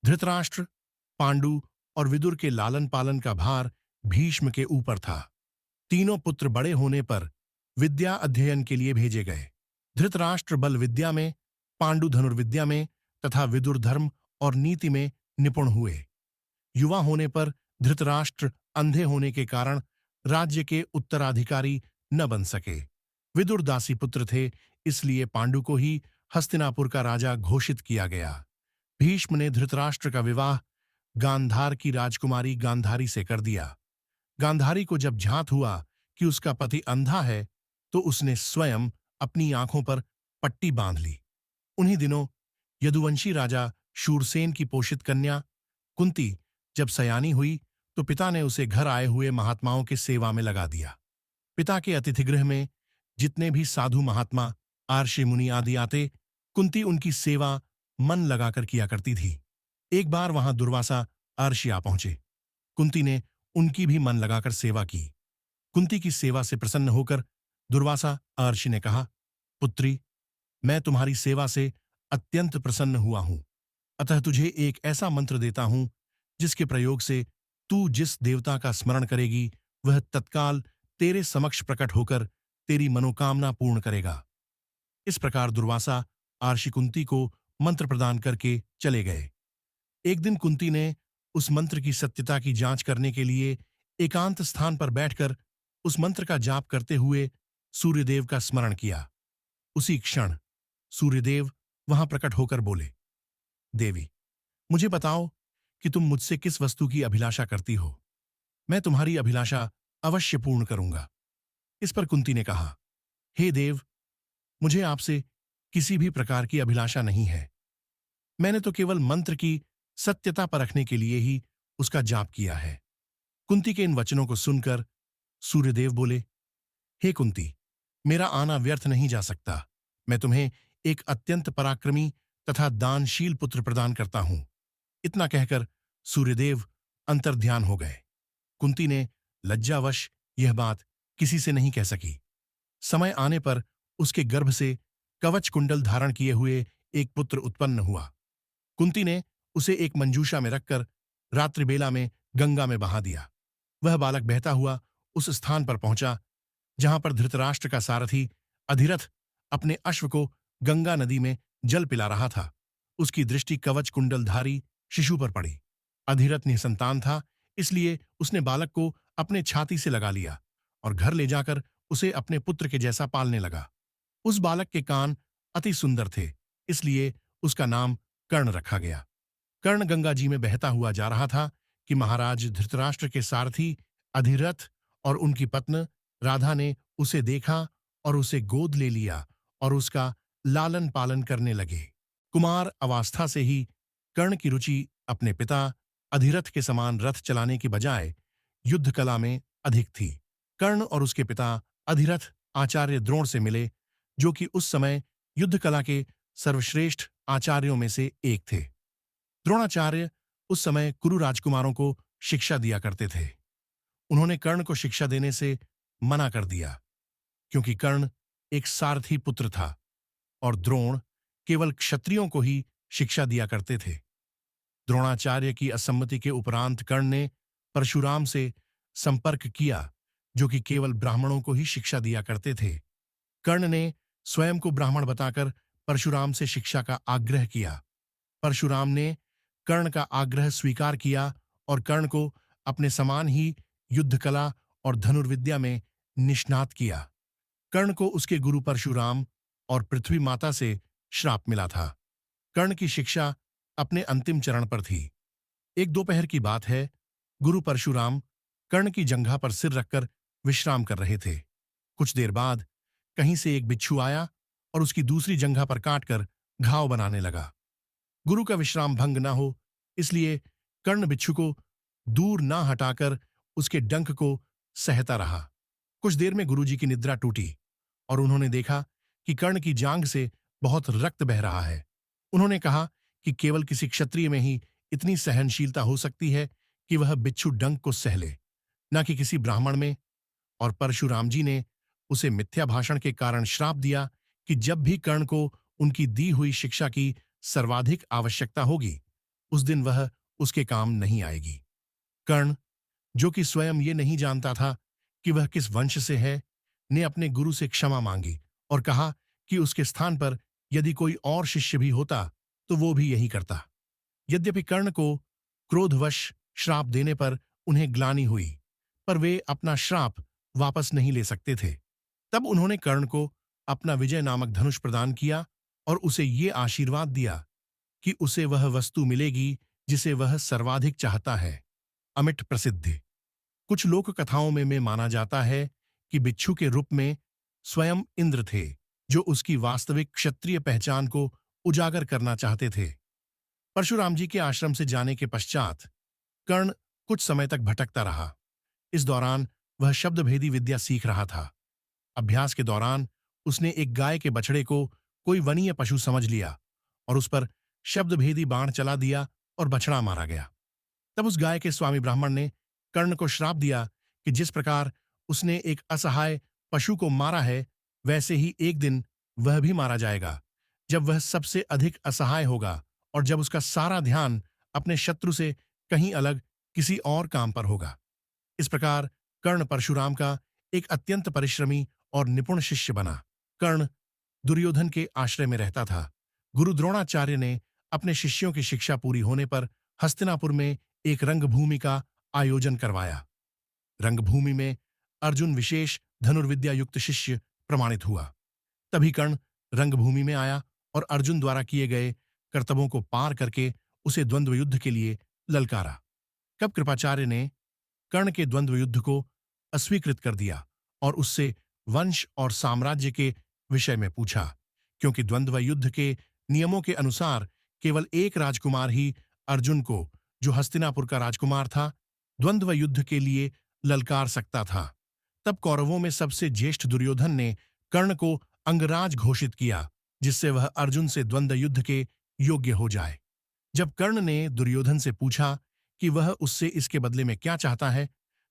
धृतराष्ट्र, पांडु और विदुर के लालन पालन का भार भीष्म के ऊपर था। तीनों पुत्र बड़े होने पर विद्या अध्ययन के लिए भेजे गए। धृतराष्ट्र बल विद्या में, पांडु धनुर्विद्या में तथा विदुर धर्म और नीति में निपुण हुए। युवा होने पर धृतराष्ट्र अंधे होने के कारण राज्य के उत्तराधिकारी न बन सके। विदुर दासी पुत्र थे, इसलिए पांडु को ही हस्तिनापुर का राजा घोषित किया गया। भीष्म ने धृतराष्ट्र का विवाह गांधार की राजकुमारी गांधारी से कर दिया। गांधारी को जब झांत हुआ कि उसका पति अंधा है, तो उसने स्वयं अपनी आंखों पर पट्टी बांध ली। उन्हीं दिनों यदुवंशी राजा शूरसेन की पोषित कन्या कुंती जब सयानी हुई, तो पिता ने उसे घर आए हुए महात्माओं के सेवा में लगा दिया। पिता के अतिथिगृह में जितने भी साधु महात्मा, आर्षि मुनि आदि आते, कुंती उनकी सेवा मन लगाकर किया करती थी। एक बार वहां दुर्वासा आर्षि आ पहुंचे। कुंती ने उनकी भी मन लगाकर सेवा की। कुंती की सेवा से प्रसन्न होकर दुर्वासा आर्षि ने कहा, पुत्री, मैं तुम्हारी सेवा से अत्यंत प्रसन्न हुआ हूं, अतः तुझे एक ऐसा मंत्र देता हूं जिसके प्रयोग से तू जिस देवता का स्मरण करेगी वह तत्काल तेरे समक्ष प्रकट होकर तेरी मनोकामना पूर्ण करेगा। इस प्रकार दुर्वासा आर्षि कुंती को मंत्र प्रदान करके चले गए। एक दिन कुंती ने उस मंत्र की सत्यता की जांच करने के लिए एकांत स्थान पर बैठकर उस मंत्र का जाप करते हुए सूर्यदेव का स्मरण किया। उसी क्षण सूर्यदेव वहां प्रकट होकर बोले, देवी, मुझे बताओ कि तुम मुझसे किस वस्तु की अभिलाषा करती हो। मैं तुम्हारी अभिलाषा अवश्य पूर्ण करूंगा। इस पर कुंती ने कहा, हे देव, मुझे आपसे किसी भी प्रकार की अभिलाषा नहीं है। मैंने तो केवल मंत्र की सत्यता परखने के लिए ही उसका जाप किया है। कुंती के इन वचनों को सुनकर सूर्यदेव बोले, हे कुंती, मेरा आना व्यर्थ नहीं जा सकता। मैं तुम्हें एक अत्यंत पराक्रमी तथा दानशील पुत्र प्रदान करता हूं। इतना कहकर सूर्यदेव अंतर्ध्यान हो गए। कुंती ने लज्जावश यह बात किसी से नहीं कह सकी। समय आने पर उसके गर्भ से कवच कुंडल धारण किए हुए एक पुत्र उत्पन्न हुआ। कुंती ने उसे एक मंजूषा में रखकर रात्रि बेला में गंगा में बहा दिया। वह बालक बहता हुआ उस स्थान पर पहुंचा जहां पर धृतराष्ट्र का सारथी अधिरथ अपने अश्व को गंगा नदी में जल पिला रहा था। उसकी दृष्टि कवच कुंडलधारी शिशु पर पड़ी। अधिरथ निसंतान था, इसलिए उसने बालक को अपने छाती से लगा लिया और घर ले जाकर उसे अपने पुत्र के जैसा पालने लगा। उस बालक के कान अति सुंदर थे, इसलिए उसका नाम कर्ण रखा गया। कर्ण गंगा जी में बहता हुआ जा रहा था कि महाराज धृतराष्ट्र के सारथी अधिरथ और उनकी पत्नी राधा ने उसे देखा और उसे गोद ले लिया और उसका लालन पालन करने लगे। कुमार अवस्था से ही कर्ण की रुचि अपने पिता अधिरथ के समान रथ चलाने की बजाय युद्ध कला में अधिक थी। कर्ण और उसके पिता अधिरथ आचार्य द्रोण से मिले, जो कि उस समय युद्ध कला के सर्वश्रेष्ठ आचार्यों में से एक थे। द्रोणाचार्य उस समय कुरु राजकुमारों को शिक्षा दिया करते थे। उन्होंने कर्ण को शिक्षा देने से मना कर दिया, क्योंकि कर्ण एक सारथी पुत्र था और द्रोण केवल क्षत्रियों को ही शिक्षा दिया करते थे। द्रोणाचार्य की असम्मति के उपरांत कर्ण ने परशुराम से संपर्क किया, जो कि केवल ब्राह्मणों को ही शिक्षा दिया करते थे। कर्ण ने स्वयं को ब्राह्मण बताकर परशुराम से शिक्षा का आग्रह किया। परशुराम ने कर्ण का आग्रह स्वीकार किया और कर्ण को अपने समान ही युद्ध कला और धनुर्विद्या में निष्णात किया। कर्ण को उसके गुरु परशुराम और पृथ्वी माता से श्राप मिला था। कर्ण की शिक्षा अपने अंतिम चरण पर थी। एक दोपहर की बात है, गुरु परशुराम कर्ण की जंघा पर सिर रखकर विश्राम कर रहे थे। कुछ देर बाद कहीं से एक बिच्छू आया और उसकी दूसरी जंघा पर काटकर घाव बनाने लगा। गुरु का विश्राम भंग न हो, इसलिए कर्ण बिच्छू को दूर ना हटाकर उसके डंक को सहता रहा। कुछ देर में गुरुजी की निद्रा टूटी और उन्होंने देखा कि कर्ण की जांघ से बहुत रक्त बह रहा है। उन्होंने कहा कि केवल किसी क्षत्रिय में ही इतनी सहनशीलता हो सकती है कि वह बिच्छू डंक को सह ले, न कि किसी ब्राह्मण में। और परशुराम जी ने उसे मिथ्या भाषण के कारण श्राप दिया कि जब भी कर्ण को उनकी दी हुई शिक्षा की सर्वाधिक आवश्यकता होगी, उस दिन वह उसके काम नहीं आएगी। कर्ण, जो कि स्वयं ये नहीं जानता था कि वह किस वंश से है, ने अपने गुरु से क्षमा मांगी और कहा कि उसके स्थान पर यदि कोई और शिष्य भी होता तो वो भी यही करता। यद्यपि कर्ण को क्रोधवश श्राप देने पर उन्हें ग्लानि हुई, पर वे अपना श्राप वापस नहीं ले सकते थे। तब उन्होंने कर्ण को अपना विजय नामक धनुष प्रदान किया और उसे ये आशीर्वाद दिया कि उसे वह वस्तु मिलेगी जिसे वह सर्वाधिक चाहता है, अमिट प्रसिद्धि। कुछ लोक कथाओं में माना जाता है कि बिच्छू के रूप में स्वयं इंद्र थे, जो उसकी वास्तविक क्षत्रिय पहचान को उजागर करना चाहते थे। परशुराम जी के आश्रम से जाने के पश्चात कर्ण कुछ समय तक भटकता रहा। इस दौरान वह शब्दभेदी विद्या सीख रहा था। अभ्यास के दौरान उसने एक गाय के बछड़े को कोई वनीय पशु समझ लिया और उस पर शब्दभेदी बाण चला दिया और बछड़ा मारा गया। तब उस गाय के स्वामी ब्राह्मण ने कर्ण को श्राप दिया कि जिस प्रकार उसने एक असहाय पशु को मारा है, वैसे ही एक दिन वह भी मारा जाएगा, जब वह सबसे अधिक असहाय होगा और जब उसका सारा ध्यान अपने शत्रु से कहीं अलग किसी और काम पर होगा। इस प्रकार कर्ण परशुराम का एक अत्यंत परिश्रमी और निपुण शिष्य बना। कर्ण दुर्योधन के आश्रय में रहता था। गुरु द्रोणाचार्य ने अपने शिष्यों की शिक्षा पूरी होने पर हस्तिनापुर में एक रंगभूमि का आयोजन करवाया। रंगभूमि में अर्जुन विशेष धनुर्विद्या युक्त शिष्य प्रमाणित हुआ। तभी कर्ण रंगभूमि में आया और अर्जुन द्वारा किए गए कर्तव्यों को पार करके उसे द्वंद्व युद्ध के लिए ललकारा। कब कृपाचार्य ने कर्ण के द्वंद्व युद्ध को अस्वीकृत कर दिया और उससे वंश और साम्राज्य के विषय में पूछा, क्योंकि द्वंद्व युद्ध के नियमों के अनुसार केवल एक राजकुमार ही अर्जुन को, जो हस्तिनापुर का राजकुमार था, द्वंद्व युद्ध के लिए ललकार सकता था। तब कौरवों में सबसे ज्येष्ठ दुर्योधन ने कर्ण को अंगराज घोषित किया, जिससे वह अर्जुन से द्वंद्व युद्ध के योग्य हो जाए। जब कर्ण ने दुर्योधन से पूछा कि वह उससे इसके बदले में क्या चाहता है,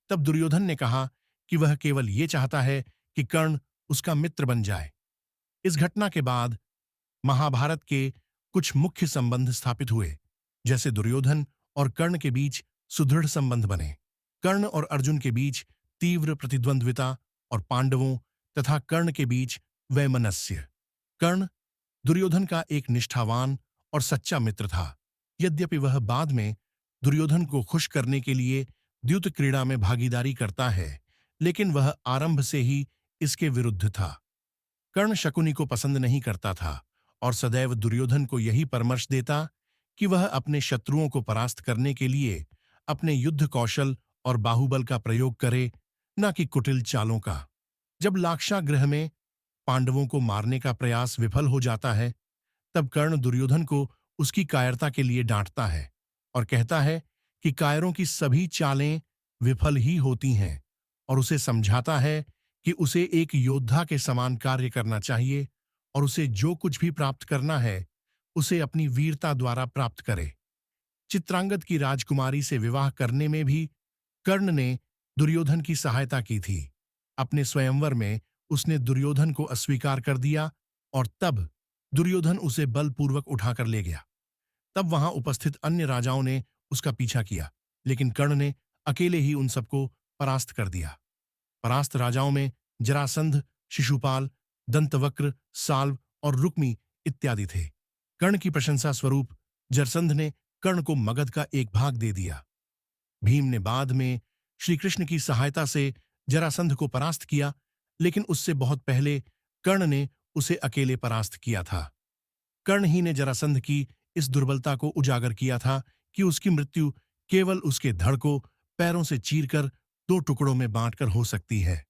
तब दुर्योधन ने कहा कि वह केवल ये चाहता है कि कर्ण उसका मित्र बन जाए। इस घटना के बाद महाभारत के कुछ मुख्य संबंध स्थापित हुए, जैसे दुर्योधन और कर्ण के बीच सुदृढ़ संबंध बने। कर्ण और अर्जुन के बीच तीव्र प्रतिद्वंद्विता और पांडवों तथा कर्ण के बीच वैमनस्य। कर्ण दुर्योधन का एक निष्ठावान और सच्चा मित्र था। यद्यपि वह बाद में दुर्योधन को खुश करने के लिए द्यूत क्रीड़ा में भागीदारी करता है, लेकिन वह आरंभ से ही इसके विरुद्ध था। कर्ण शकुनी को पसंद नहीं करता था और सदैव दुर्योधन को यही परामर्श देता कि वह अपने शत्रुओं को परास्त करने के लिए अपने युद्ध कौशल और बाहुबल का प्रयोग करे, न कि कुटिल चालों का। जब लाक्षागृह में पांडवों को मारने का प्रयास विफल हो जाता है, तब कर्ण दुर्योधन को उसकी कायरता के लिए डांटता है और कहता है कि कायरों की सभी चालें विफल ही होती हैं, और उसे समझाता है कि उसे एक योद्धा के समान कार्य करना चाहिए और उसे जो कुछ भी प्राप्त करना है, उसे अपनी वीरता द्वारा प्राप्त करे। चित्रांगद की राजकुमारी से विवाह करने में भी कर्ण ने दुर्योधन की सहायता की थी। अपने स्वयंवर में उसने दुर्योधन को अस्वीकार कर दिया और तब दुर्योधन उसे बलपूर्वक उठाकर ले गया। तब वहां उपस्थित अन्य राजाओं ने उसका पीछा किया, लेकिन कर्ण ने अकेले ही उन सबको परास्त कर दिया। परास्त राजाओं में जरासंध, शिशुपाल, दंतवक्र, साल्व और रुक्मी इत्यादि थे। कर्ण की प्रशंसा स्वरूप जरसंध ने कर्ण को मगध का एक भाग दे दिया। भीम ने बाद में श्रीकृष्ण की सहायता से जरासंध को परास्त किया, लेकिन उससे बहुत पहले कर्ण ने उसे अकेले परास्त किया था। कर्ण ही ने जरासंध की इस दुर्बलता को उजागर किया था कि उसकी मृत्यु केवल उसके धड़ को पैरों से चीरकर 2 टुकड़ों में बांटकर हो सकती है।